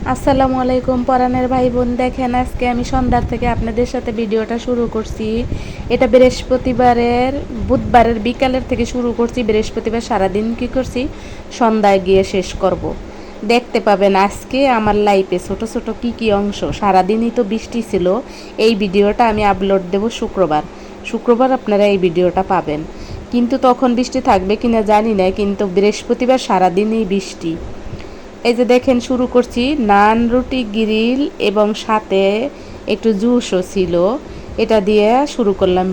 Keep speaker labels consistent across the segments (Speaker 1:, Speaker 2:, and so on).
Speaker 1: আসসালামু আলাইকুম পরাণের ভাই বোন। দেখেন আজকে আমি সন্ধ্যার থেকে আপনাদের সাথে ভিডিওটা শুরু করছি। এটা বুধবারের বিকালের থেকে শুরু করছি। বৃহস্পতিবার সারাদিন কি করছি, সন্ধ্যায় গিয়ে শেষ করব। দেখতে পাবেন আজকে আমার লাইফে ছোট ছোট কি অংশ। সারাদিনই তো বৃষ্টি ছিল। এই ভিডিওটা আমি আপলোড দেব শুক্রবার আপনারা এই ভিডিওটা পাবেন। কিন্তু তখন বৃষ্টি থাকবে কিনা জানি না, কিন্তু বৃহস্পতিবার সারাদিনই বৃষ্টি। এই যে দেখেন শুরু করছি, নান রুটি গ্রিল এবং সাথে একটু জুসও ছিল। এটা দিয়ে শুরু করলাম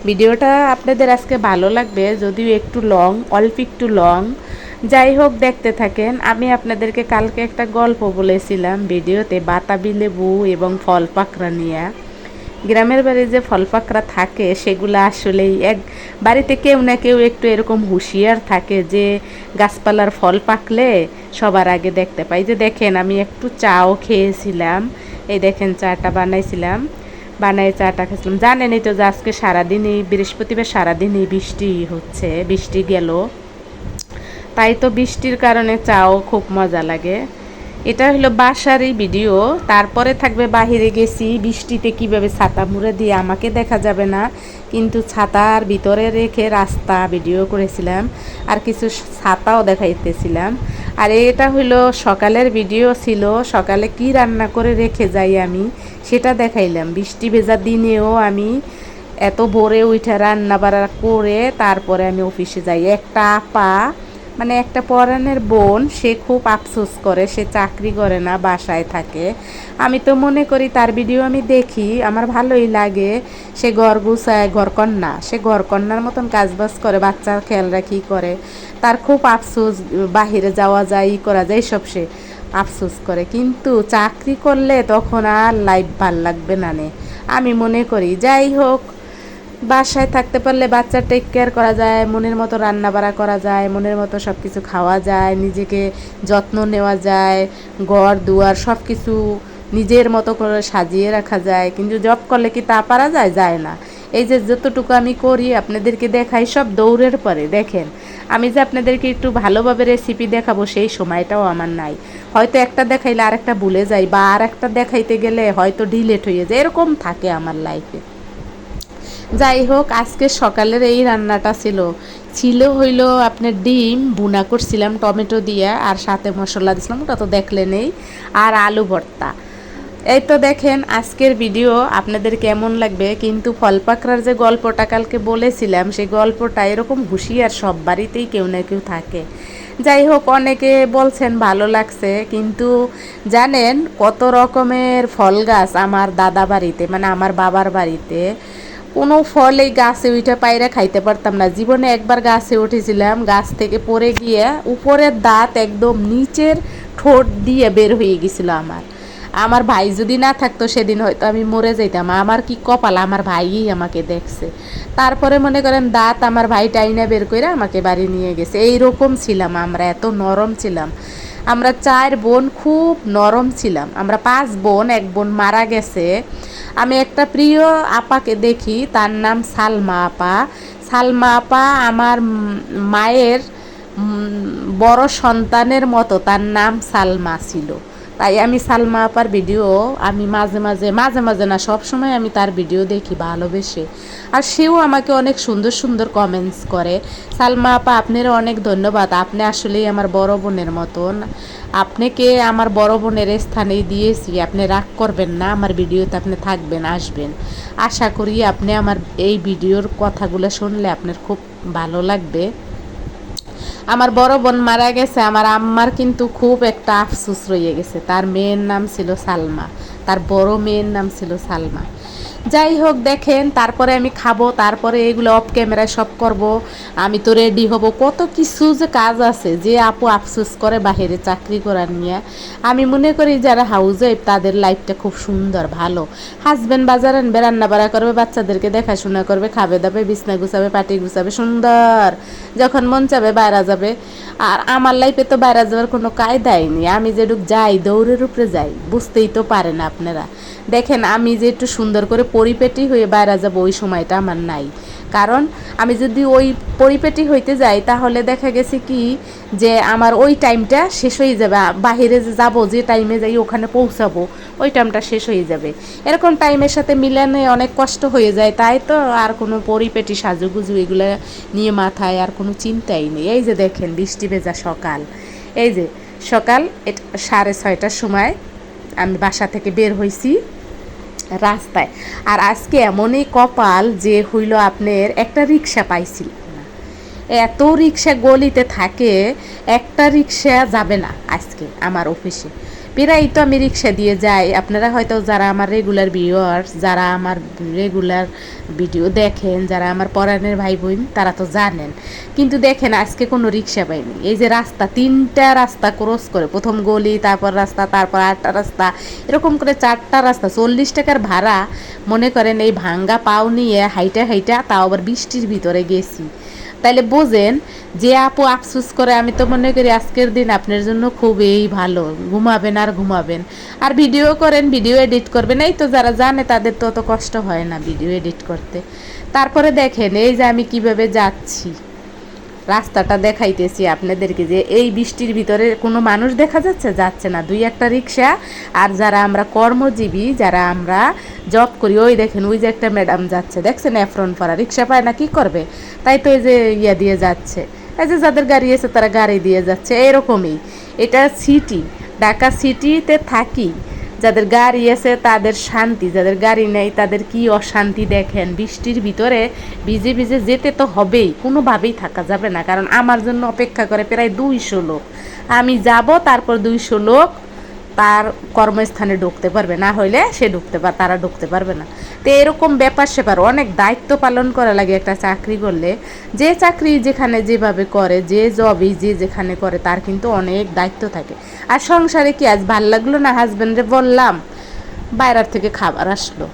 Speaker 1: ভিডিওটা আপনাদের আজকে ভালো লাগবে, যদিও একটু লং। যাই হোক, দেখতে থাকেন। আমি আপনাদেরকে কালকে একটা গল্প বলেছিলাম ভিডিওতে, বাতাবি লেবু এবং ফল পাকড়া নিয়ে। গ্রামের বাড়ি যে ফল পাকড়া থাকে সেগুলো আসলেই এক বাড়িতে কেউ না কেউ একটু এরকম হুঁশিয়ার থাকে যে গাছপালার ফল পাকলে সবার আগে দেখতে পাই। যে দেখেন আমি একটু চাও খেয়েছিলাম। এই দেখেন চাটা বানাই চাটা খেয়েছিলাম। জানেনই তো যে আজকে সারাদিনই বৃহস্পতিবার সারাদিনই বৃষ্টি গেল। তাই তো বৃষ্টির কারণে চাও খুব মজা লাগে। এটা হলো বাসারই ভিডিও। তারপরে থাকবে বাহিরে গেছি বৃষ্টিতে কিভাবে ছাতা মুড়ে দিয়ে, আমাকে দেখা যাবে না কিন্তু ছাতার ভিতরে রেখে রাস্তা ভিডিও করেছিলাম, আর কিছু ছাতাও দেখাইতেছিলাম। আর এটা হলো সকালের ভিডিও ছিল, সকালে কি রান্না করে রেখে যাই আমি সেটা দেখাইলাম। বৃষ্টি ভেজা দিনেও আমি এত ভোরে উঠে রান্না বাড়া করে তারপরে আমি অফিসে যাই। একটা পরাণের বোন, সে খুব আফসোস করে, সে চাকরি করে না, বাসায় থাকে। আমি তো মনে করি তার ভিডিও আমি দেখি, আমার ভালোই লাগে। সে ঘর গুছায়, সে ঘরকন্নার মতন কাজবাজ করে, বাচ্চার খেয়াল রাখি করে। তার খুব আফসোস, বাহিরে যাওয়া যায়, করা যায়, সব সে আফসোস করে। কিন্তু চাকরি করলে তখন আর লাইফ ভাল লাগবে না নে, আমি মনে করি। যাই হোক, বাসায় থাকতে পারলে বাচ্চার টেক কেয়ার করা যায়, মনের মতো রান্না বাড়া করা যায়, মনের মতো সব কিছু খাওয়া যায়, নিজেকে যত্ন নেওয়া যায়, ঘর দুয়ার সব কিছু নিজের মতো করে সাজিয়ে রাখা যায়। কিন্তু জব করলে কি তা পারা যায়? যায় না। এই যে যতটুকু আমি করি আপনাদেরকে দেখাই, সব দৌড়ের পরে। দেখেন আমি যে আপনাদেরকে একটু ভালোভাবে রেসিপি দেখাবো সেই সময়টাও আমার নাই। হয়তো একটা দেখাইলে আর একটা ভুলে যাই, বা আর একটা দেখাইতে গেলে হয়তো ডিলেট হয়ে যায়, এরকম থাকে আমার লাইফে। যাই হোক, আজকে সকালের এই রান্নাটা ছিল হইল আপনার ডিম বুনা করছিলাম টমেটো দিয়ে, আর সাথে মশলা দিছিলাম, ওটা তো দেখলেনই, আর আলু ভর্তা। এই তো দেখেন আজকের ভিডিও আপনাদের কেমন লাগবে। কিন্তু ফল পাকড়ার যে গল্পটা কালকে বলেছিলাম, সেই গল্পটা এরকম হুঁশিয়ার সব বাড়িতেই কেউ না কেউ থাকে। যাই হোক, অনেকে বলছেন ভালো লাগছে, কিন্তু জানেন কত রকমের ফল গাছ আমার দাদা বাড়িতে, মানে আমার বাবার বাড়িতে। কোনো ফল এই গাছে উঠে পায়রা খাইতে পারতাম না। জীবনে একবার গাছে উঠেছিলাম, গাছ থেকে পড়ে গিয়ে উপরের দাঁত একদম নিচের ঠোঁট দিয়ে বের হয়ে গেছিলো আমার। আমার ভাই যদি না থাকতো সেদিন হয়তো আমি মরে যাইতাম। আমার কি কপাল, আমার ভাইই আমাকে দেখছে। তারপরে মনে করেন দাঁত আমার ভাই টাইনা বের করে আমাকে বাড়ি নিয়ে গেছে। এইরকম ছিলাম আমরা, এত নরম ছিলাম। আমরা 4 বোন, খুব নরম ছিলাম। আমরা 5 বোন, এক বোন মারা গেছে। আমি একটা প্রিয় আপাকে দেখি, তার নাম সালমা আপা আমার মায়ের বড় সন্তানের মতো, তার নাম সালমা ছিল। তাই আমি সালমা আপার ভিডিও আমি মাঝে মাঝে না, সব সময় আমি তার ভিডিও দেখি ভালোবেসে। আর সেও আমাকে অনেক সুন্দর সুন্দর কমেন্টস করে। সালমা আপা, আপনার অনেক ধন্যবাদ। আপনি আসলেই আমার বড় বোনের মতন। আপনাকে আমার বড় বোনের স্থানেই দিয়েছি, আপনি রাগ করবেন না, আমার ভিডিওতে আপনি থাকবেন, আসবেন। আশা করি আপনি আমার এই ভিডিওর কথাগুলো শুনলে আপনার খুব ভালো লাগবে। আমার বড় বোন মারা গেছে, আমার আম্মার কিন্তু খুব একটা আফসোস রয়ে গেছে। তার মেয়ের নাম ছিল সালমা, তার বড় মেয়ের নাম ছিল সালমা। যাই হোক, দেখেন তারপরে আমি খাবো, তারপরে এগুলো অফ ক্যামেরায় সব করব। আমি তো রেডি হব, কত কিছু যে কাজ আছে। যে আপু আফসোস করে বাহিরে চাকরি করার নিয়ে, আমি মনে করি যারা হাউস ওয়াইফ তাদের লাইফটা খুব সুন্দর, ভালো। হাজব্যান্ড বাজার আনবে, রান্না বাড়া করবে, বাচ্চাদেরকে দেখাশোনা করবে, খাবে দাবে, বিছনা গুছাবে, পাটি গুছাবে, সুন্দর। যখন মন চাবে বাইরে যাবে। আর আমার লাইফে তো বাইরে যাওয়ার কোনো কায়দাই নেই। আমি যেটুক যাই দৌড়ের উপরে যাই, বুঝতেই তো পারে না আপনারা। দেখেন আমি যে একটু সুন্দর করে পরিপেটি হয়ে বাইরে যাব ওই সময়টা আমার নাই। কারণ আমি যদি ওই পরিপেটি হইতে যাই তাহলে দেখা গেছে কি যে আমার ওই টাইমটা শেষ হয়ে যাবে, বাহিরে যাব যে টাইমে যাই ওখানে পৌঁছাবো ওই টাইমটা শেষ হয়ে যাবে। এরকম টাইমের সাথে মিলানে অনেক কষ্ট হয়ে যায়, তাই তো আর কোনো পরিপেটি সাজুগুজু এগুলো নিয়ে মাথায় আর কোনো চিন্তাই নেই। এই যে দেখেন বৃষ্টি ভেজা সকাল, এই যে সকাল 6:30টার সময় আমি বাসা থেকে বের হয়েছি রাস্তায়। আর আজকে এমনই কপাল যে হইল আপনার একটা রিক্সা পাইছিল না, এত রিক্সা গলিতে থাকে, একটা রিক্সা যাবে না আজকে আমার অফিসে। প্রায় তো আমি রিক্সা দিয়ে যাই, আপনারা হয়তো যারা আমার রেগুলার ভিউয়ার্স, যারা আমার রেগুলার ভিডিও দেখেন, যারা আমার পরাণের ভাই বোন তারা তো জানেন। কিন্তু দেখেন আজকে কোনো রিক্সা পাইনি। এই যে রাস্তা, 3টা রাস্তা ক্রস করে, প্রথম গলি, তারপর রাস্তা, তারপর 8টা রাস্তা, এরকম করে 4টা রাস্তা, 40 টাকার ভাড়া মনে করেন এই ভাঙ্গা পাও নিয়ে হাইটা হাইটা, তাও আবার বৃষ্টির ভিতরে গেছি। তাইলে বোঝেন যে আপু আফসোস করে, আমি তো মনে করি আজকের দিন আপনার জন্য খুবই ভালো, ঘুমাবেন আর ঘুমাবেন আর ভিডিও করেন, ভিডিও এডিট করবেন। এই তো যারা জানে তাদের তো অত কষ্ট হয় না ভিডিও এডিট করতে। তারপরে দেখেন এই যে আমি কিভাবে যাচ্ছি, রাস্তাটা দেখাইতেছি আপনাদেরকে, যে এই বৃষ্টির ভিতরে কোনো মানুষ দেখা যাচ্ছে, যাচ্ছে না, 2-1টা রিক্সা। আর যারা আমরা কর্মজীবী, যারা আমরা জব করি, ওই দেখেন ওই যে একটা ম্যাডাম যাচ্ছে, দেখছেন অ্যাফ্রন পরা, রিক্সা পায় না কি করবে, তাই তো এই যে ইয়া দিয়ে যাচ্ছে, এই যে যাদের গাড়ি আছে তারা গাড়ি দিয়ে যাচ্ছে। এরকমই, এটা সিটি, ঢাকা সিটিতে থাকি, যাদের গাড়ি আছে তাদের শান্তি, যাদের গাড়ি নেই তাদের কি অশান্তি। দেখেন বৃষ্টির ভিতরে ভিজে ভিজে যেতে তো হবেই, কোনোভাবেই থাকা যাবে না, কারণ আমার জন্য অপেক্ষা করে প্রায় 200 লোক। আমি যাব, তারপর 200 লোক তার কর্মস্থানে ঢুকতে পারবে, না হইলে সে তারা ঢুকতে পারবে না। তো এরকম ব্যাপার সেপার অনেক দায়িত্ব পালন করা লাগে একটা চাকরি করলে। যে চাকরি যেখানে যেভাবে করে, যে জবই যে যেখানে করে, তার কিন্তু অনেক দায়িত্ব থাকে। আর সংসারে কি আজ ভাল লাগলো না, হাজব্যান্ডে বললাম, বাইরের থেকে খাবার আসলো,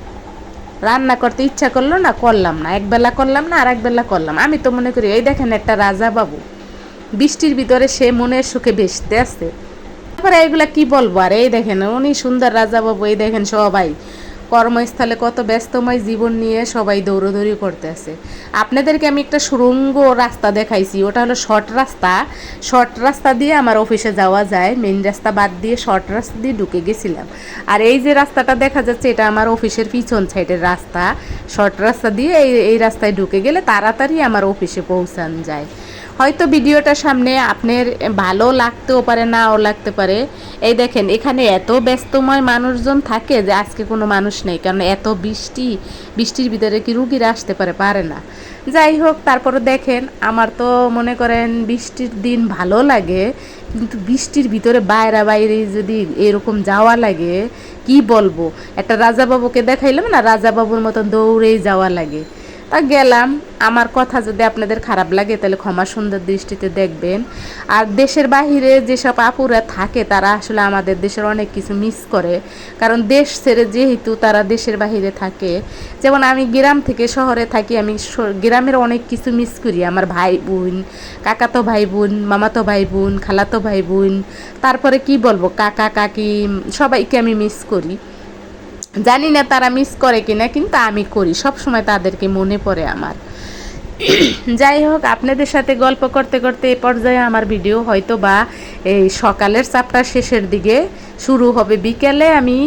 Speaker 1: রান্না করতে ইচ্ছা করলো না, করলাম না, একবেলা করলাম না, আর একবেলা করলাম। আমি তো মনে করি এই দেখেন একটা রাজা বাবু বৃষ্টির ভিতরে সে মনের সুখে ভেসতে আসছে। তারপরে এইগুলা কি বলবো, আর এই দেখেন উনি সুন্দর রাজা বাবু, এই দেখেন সবাই কর্মস্থলে কত ব্যস্তময় জীবন নিয়ে সবাই দৌড়দৌড়ি করতে আছে। আপনাদেরকে আমি একটা সুড়ঙ্গ রাস্তা দেখাইছি, ওটা হলো শর্ট রাস্তা। শর্ট রাস্তা দিয়ে আমার অফিসে যাওয়া যায়, মেইন রাস্তা বাদ দিয়ে শর্ট রাস্তা দিয়ে ঢুকে গেছিলাম। আর এই যে রাস্তাটা দেখা যাচ্ছে এটা আমার অফিসের পিছন সাইডের রাস্তা। শর্ট রাস্তা দিয়ে এই রাস্তায় ঢুকে গেলে তাড়াতাড়ি আমার অফিসে পৌঁছানো যায়। হয়তো ভিডিওটা সামনে আপনার ভালো লাগতেও পারে, নাও লাগতে পারে। এই দেখেন এখানে এত ব্যস্তময় মানুষজন থাকে যে আজকে কোনো মানুষ নেই, কারণ এত বৃষ্টির ভিতরে কি রুগীরা আসতে পারে না। যাই হোক, তারপরে দেখেন আমার তো মনে করেন বৃষ্টির দিন ভালো লাগে, কিন্তু বৃষ্টির ভিতরে বাইরে যদি এরকম যাওয়া লাগে কি বলবো। একটা রাজাবাবুকে দেখাইলাম না, রাজাবাবুর মতন দৌড়েই যাওয়া লাগে। তা গেলাম। আমার কথা যদি আপনাদের খারাপ লাগে তাহলে ক্ষমা সুন্দর দৃষ্টিতে দেখবেন। আর দেশের বাহিরে যেসব আপুরা থাকে তারা আসলে আমাদের দেশের অনেক কিছু মিস করে, কারণ দেশ ছেড়ে যেহেতু তারা দেশের বাহিরে থাকে। যেমন আমি গ্রাম থেকে শহরে থাকি, আমি গ্রামের অনেক কিছু মিস করি। আমার ভাই বোন, কাকাতো ভাই বোন, মামাতো ভাই বোন, খালাতো ভাই বোন, তারপরে কি বলবো কাকা কাকি, সবাইকে আমি মিস করি। জানি না তারা মিস করে কিনা, কিন্তু আমি করি, সব সময় তাদেরকে মনে পড়ে আমার। যাই হোক, আপনাদের সাথে গল্প করতে করতে এ পর্যায়ে আমার ভিডিও হয়তো বা এই সকালের চাপটা শেষের দিকে শুরু হবে, বিকেলে আমি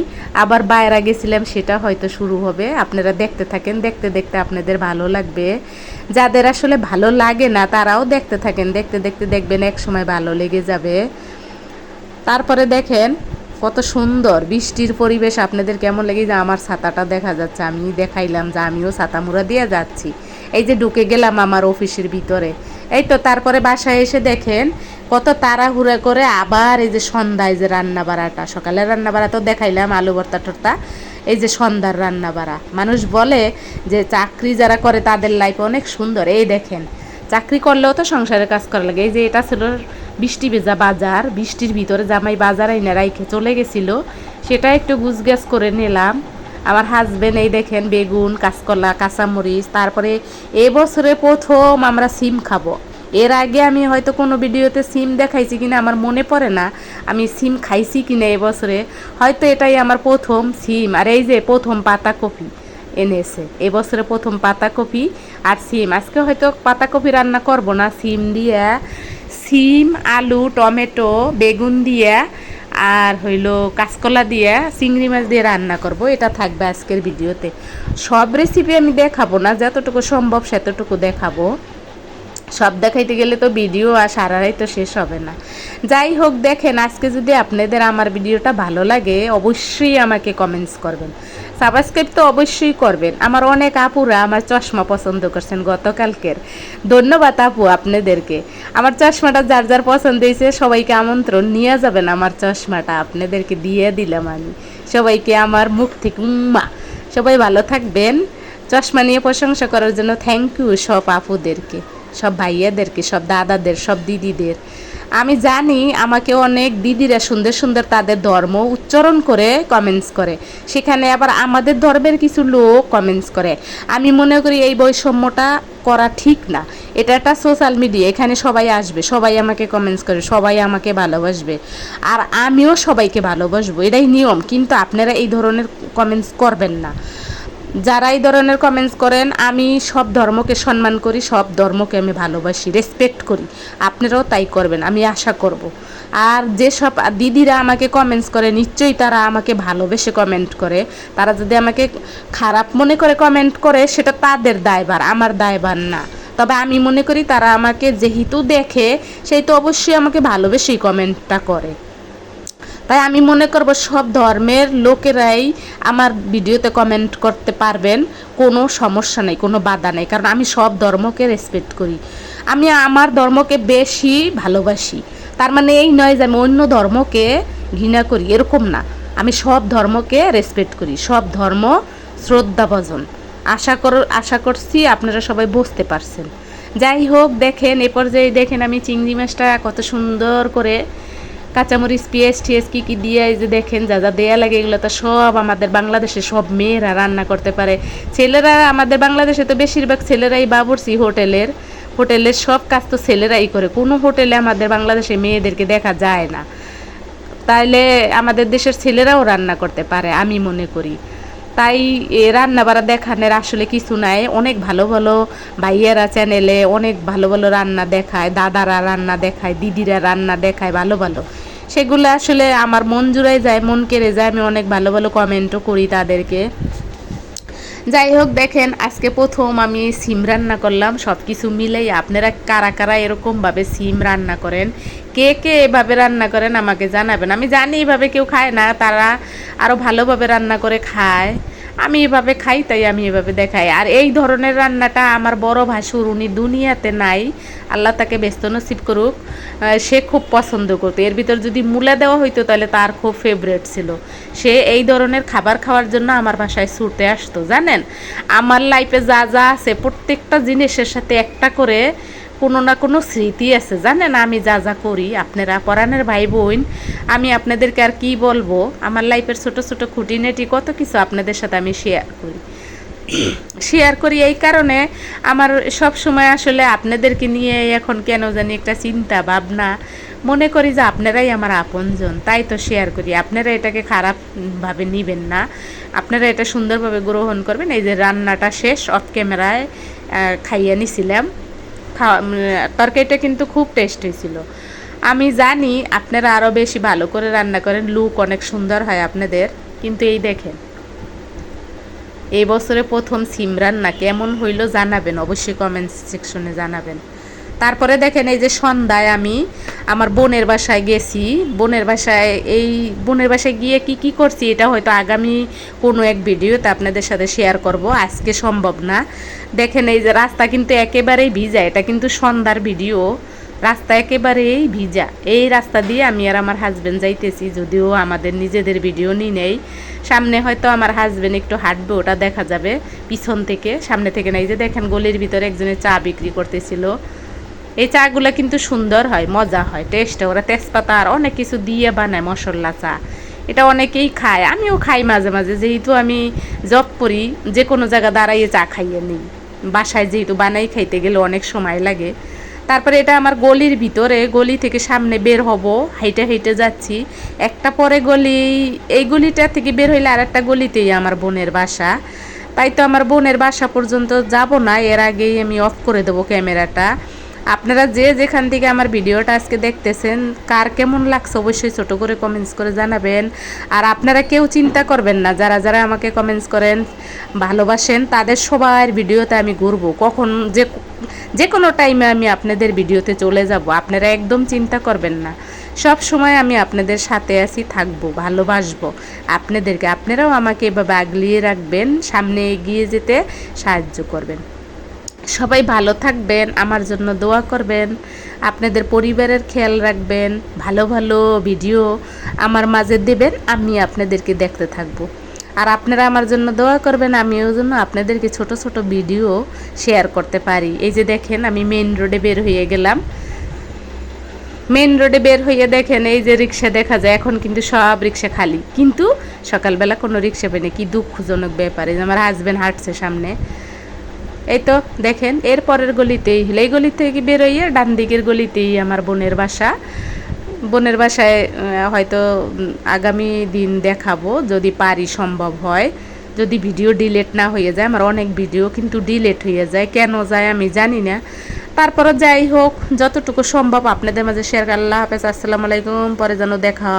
Speaker 1: আবার বাইরে গেছিলাম সেটা হয়তো শুরু হবে। আপনারা দেখতে থাকেন, দেখতে দেখতে আপনাদের ভালো লাগবে। যাদের আসলে ভালো লাগে না তারাও দেখতে থাকেন, দেখতে দেখতে দেখবেন এক সময় ভালো লেগে যাবে। তারপরে দেখেন কত সুন্দর বৃষ্টির পরিবেশ, আপনাদের কেমন লাগে। যে আমার ছাতাটা দেখা যাচ্ছে, আমি দেখাইলাম যে আমিও ছাতা মুড়া দিয়ে যাচ্ছি। এই যে ঢুকে গেলাম আমার অফিসের ভিতরে, এই তো। তারপরে বাসায় এসে দেখেন কত তাড়াহুড়া করে আবার এই যে সন্ধ্যায় যে রান্না বাড়াটা, সকালের রান্না বাড়া তো দেখাইলাম, আলু ভর্তা টর্তা। এই যে সন্ধ্যার রান্না বাড়া, মানুষ বলে যে চাকরি যারা করে তাদের লাইফ অনেক সুন্দর। এই দেখেন চাকরি করলেও তো সংসারের কাজ করা লাগে। এই যে এটা ছিল বৃষ্টি ভেজা বাজার, বৃষ্টির ভিতরে জামাই বাজার আইনা রাইখে চলে গেছিলো, সেটা একটু গুছগাছ করে নিলাম। আমার হাজবেন্ড এই দেখেন বেগুন, কাঁচকলা, কাঁচামরিচ, তারপরে এবছরে প্রথম আমরা সিম খাবো। এর আগে আমি হয়তো কোনো ভিডিওতে সিম দেখাইছি কিনা আমার মনে পড়ে না, আমি সিম খাইছি কিনা এবছরে, হয়তো এটাই আমার প্রথম সিম। আর এই যে প্রথম পাতাকপি এনেছে, এবছরে প্রথম পাতাকপি আর সিম। আজকে হয়তো পাতাকপি রান্না করব না, সিম দিয়ে, সিম আলু টমেটো বেগুন দিয়ে আর হইলো কাঁচকলা দিয়ে চিংড়ি মাছ দিয়ে রান্না করব। এটা থাকবে আজকের ভিডিওতে। সব রেসিপি আমি দেখাবো না, যতটুকু সম্ভব সেতটুকু দেখাবো। সব দেখাইতে গেলে তো ভিডিও আর সারারাই তো শেষ হবে না। যাই হোক, দেখেন আজকে যদি আপনাদের আমার ভিডিওটা ভালো লাগে অবশ্যই আমাকে কমেন্টস করবেন, সাবস্ক্রাইব তো অবশ্যই করবেন। আমার অনেক আপুরা আমার চশমা পছন্দ করছেন গতকালকের, ধন্যবাদ আপু আপনাদেরকে। আমার চশমাটা যার যার পছন্দ হয়েছে সবাইকে আমন্ত্রণ, নিয়ে যাবেন আমার চশমাটা, আপনাদেরকে দিয়ে দিলাম আমি সবাইকে আমার মুখ থেকে উম্মা। সবাই ভালো থাকবেন। চশমা নিয়ে প্রশংসা করার জন্য থ্যাংক ইউ সব আপুদেরকে, সব ভাইয়াদেরকে, সব দাদাদের, সব দিদিদের। আমি জানি আমাকে অনেক দিদিরা সুন্দর সুন্দর তাদের ধর্ম উচ্চারণ করে কমেন্টস করে, সেখানে আবার আমাদের ধর্মের কিছু লোক কমেন্টস করে। আমি মনে করি এই বৈষম্যটা করা ঠিক না। এটা একটা সোশ্যাল মিডিয়া, এখানে সবাই আসবে, সবাই আমাকে কমেন্টস করে, সবাই আমাকে ভালোবাসবে, আর আমিও সবাইকে ভালোবাসবো, এটাই নিয়ম। কিন্তু আপনারা এই ধরনের কমেন্টস করবেন না। যারা এই ধরনের কমেন্টস করেন, আমি সব ধর্মকে সম্মান করি, সব ধর্মকে আমি ভালোবাসি, রেসপেক্ট করি। আপনারাও তাই করবেন আমি আশা করব। আর যেসব দিদিরা আমাকে কমেন্টস করে নিশ্চয়ই তারা আমাকে ভালোবেসে কমেন্ট করে। তারা যদি আমাকে খারাপ মনে করে কমেন্ট করে সেটা তাদের দায়ভার, আমার দায়ভার না। তবে আমি মনে করি তারা আমাকে যেহেতু দেখে সেই তো অবশ্যই আমাকে ভালোবেসেই কমেন্টটা করে। তাই আমি মনে করব সব ধর্মের লোকেরাই আমার ভিডিওতে কমেন্ট করতে পারবেন, কোনো সমস্যা নেই, কোনো বাধা নেই, কারণ আমি সব ধর্মকে রেসপেক্ট করি। আমি আমার ধর্মকে বেশি ভালোবাসি, তার মানে এই নয় যে আমি অন্য ধর্মকে ঘৃণা করি, এরকম না। আমি সব ধর্মকে রেসপেক্ট করি, সব ধর্ম শ্রদ্ধাভজন। আশা করছি আপনারা সবাই বুঝতে পারছেন। যাই হোক, দেখেন এ পর্যায়ে দেখেন আমি চিংড়ি মাছটা কত সুন্দর করে কাঁচামরিচ পেঁয়াজ টিয়াজ কী দিয়ে, এই যে দেখেন যা যা দেয়া লাগে এগুলো তো সব আমাদের বাংলাদেশে সব মেয়েরা রান্না করতে পারে। ছেলেরা আমাদের বাংলাদেশে তো বেশিরভাগ ছেলেরাই বাবুর্চি, হোটেলের সব কাজ তো ছেলেরাই করে, কোনো হোটেলে আমাদের বাংলাদেশে মেয়েদেরকে দেখা যায় না। তাইলে আমাদের দেশের ছেলেরাও রান্না করতে পারে আমি মনে করি। তাই রান্না বাড়া দেখানোর আসলে কিছু নাই। অনেক ভালো ভালো ভাইয়েরা চ্যানেলে অনেক ভালো ভালো রান্না দেখায়, দাদারা রান্না দেখায়, দিদিরা রান্না দেখায় ভালো ভালো, সেগুলো আসলে আমার মন জুড়াই যায়, মন কেড়ে যায়। আমি অনেক ভালো ভালো কমেন্টও করি তাদেরকে। যাই হোক, দেখেন আজকে প্রথম আমি সিম রান্না করলাম। সব কিছু মিলেই আপনারা কারা কারা এরকমভাবে সিম রান্না করেন, কে কে এভাবে রান্না করেন আমাকে জানাবেন। আমি জানি এভাবে কেউ খায় না, তারা আরও ভালোভাবে রান্না করে খায়। আমি এভাবে খাই তাই আমি এভাবে দেখাই। আর এই ধরনের রান্নাটা আমার বড় ভাসুর, উনি দুনিয়াতে নাই, আল্লাহ তাকে ব্যস্ত নসিব করুক, সে খুব পছন্দ করতো। এর ভিতর যদি মূলা দেওয়া হইতো তাহলে তার খুব ফেভারেট ছিল। সে এই ধরনের খাবার খাওয়ার জন্য আমার বাসায় ছুটে আসতো। জানেন, আমার লাইফে যা যা আছে প্রত্যেকটা জিনিসের সাথে একটা করে কোনো না কোনো স্মৃতি আছে। জানেন, আমি যা যা করি, আপনারা পরাণের ভাই বোন, আমি আপনাদেরকে আর কি বলবো, আমার লাইফের ছোট ছোট খুঁটিনাটি কত কিছু আপনাদের সাথে আমি শেয়ার করি এই কারণে আমার সব সময় আসলে আপনাদেরকে নিয়ে এখন কেন জানি একটা চিন্তা ভাবনা, মনে করি যে আপনারাই আমার আপনজন, তাই তো শেয়ার করি। আপনারা এটাকে খারাপভাবে নেবেন না, আপনারা এটা সুন্দরভাবে গ্রহণ করবেন। এই যে রান্নাটা শেষ, অফ ক্যামেরায় খাইয়ে নিছিলাম, তরকারিটা কিন্তু খুব টেস্ট হয়েছিল। আমি জানি আপনারা আরও বেশি ভালো করে রান্না করেন, লুক অনেক সুন্দর হয় আপনাদের। কিন্তু এই দেখেন, এই বছরে প্রথম সিম রান্না কেমন হইলো জানাবেন, অবশ্যই কমেন্ট সেকশনে জানাবেন। তারপরে দেখেন এই যে সন্ধ্যায় আমি আমার বোনের বাসায় গেছি। বোনের বাসায় গিয়ে কি করছি এটা হয়তো আগামী কোনো এক ভিডিওতে আপনাদের সাথে শেয়ার করব, আজকে সম্ভব না। দেখেন এই যে রাস্তা কিন্তু একেবারেই ভিজা, এটা কিন্তু সন্ধ্যার ভিডিও, রাস্তা একেবারেই ভিজা। এই রাস্তা দিয়ে আমি আর আমার হাজব্যান্ড যাইতেছি, যদিও আমাদের নিজেদের ভিডিও নিই নেই। সামনে হয়তো আমার হাজব্যান্ড একটু হাঁটবে, ওটা দেখা যাবে পিছন থেকে, সামনে থেকে না। এই যে দেখেন গলির ভিতরে একজনে চা বিক্রি করতেছিল। এই চাগুলো কিন্তু সুন্দর হয়, মজা হয়, টেস্ট। ওরা তেজপাতা আর অনেক কিছু দিয়ে বানায় মশলা চা, এটা অনেকেই খায়, আমিও খাই মাঝে মাঝে। যেহেতু আমি জব করি, যে কোনো জায়গা দাঁড়াইয়ে চা খাইয়ে নিই, বাসায় যেহেতু বানাই খাইতে গেলে অনেক সময় লাগে, তারপরে এটা আমার গলির ভিতরে, গলি থেকে সামনে বের হব, হেঁটে হেঁটে যাচ্ছি একটা পরে গলি, এই গলিটা থেকে বের হইলে আর একটা গলিতেই আমার বোনের বাসা। তাই তো আমার বোনের বাসা পর্যন্ত যাব না, এর আগেই আমি অফ করে দেবো ক্যামেরাটা। আপনারা যে যেখান থেকে আমার ভিডিওটা আজকে দেখতেছেন, কার কেমন লাগছে অবশ্যই ছোট করে কমেন্টস করে জানাবেন। আর আপনারা কেউ চিন্তা করবেন না, যারা যারা আমাকে কমেন্টস করেন ভালোবাসেন, তাদের সবার ভিডিওতে আমি ঘুরবো, কখন যে কোনো টাইমে আমি আপনাদের ভিডিওতে চলে যাব, আপনারা একদম চিন্তা করবেন না। সব সময় আমি আপনাদের সাথে আছি, থাকবো, ভালোবাসবো আপনাদেরকে। আপনারাও আমাকে এভাবে আগলিয়ে রাখবেন, সামনে এগিয়ে যেতে সাহায্য করবেন। সবাই ভালো থাকবেন, আমার জন্য দোয়া করবেন, আপনাদের পরিবারের খেয়াল রাখবেন, ভালো ভালো ভিডিও আমার মাঝে দেবেন, আমি আপনাদেরকে দেখতে থাকবো। আর আপনারা আমার জন্য দোয়া করবেন, আমিও জন্য আপনাদেরকে ছোট ছোট ভিডিও শেয়ার করতে পারি। এই যে দেখেন আমি মেইন রোডে বের হয়ে গেলাম, মেইন রোডে বের হয়ে দেখেন এই যে রিক্সা দেখা যায়, এখন কিন্তু সব রিক্সা খালি, কিন্তু সকালবেলা কোনো রিক্সা পেনে, কি দুঃখজনক ব্যাপার। এই যে আমার হাজব্যান্ড হাঁটছে সামনে, এই তো দেখেন এর পরের গলিতেই, এই গলি থেকে বেরোইয়ে ডান দিকের গলিতেই আমার বোনের বাসা। বোনের বাসায় হয়তো আগামী দিন দেখাবো যদি পারি, সম্ভব হয়, যদি ভিডিও ডিলেট না হয়ে যায়। আমার অনেক ভিডিও কিন্তু ডিলেট হয়ে যায়, কেন যায় আমি জানি না। তারপরও যাই হোক, যতটুকু সম্ভব আপনাদের মাঝে শেয়ার। আল্লাহ হাফেজ, আসসালামু আলাইকুম, পরে যেন দেখা।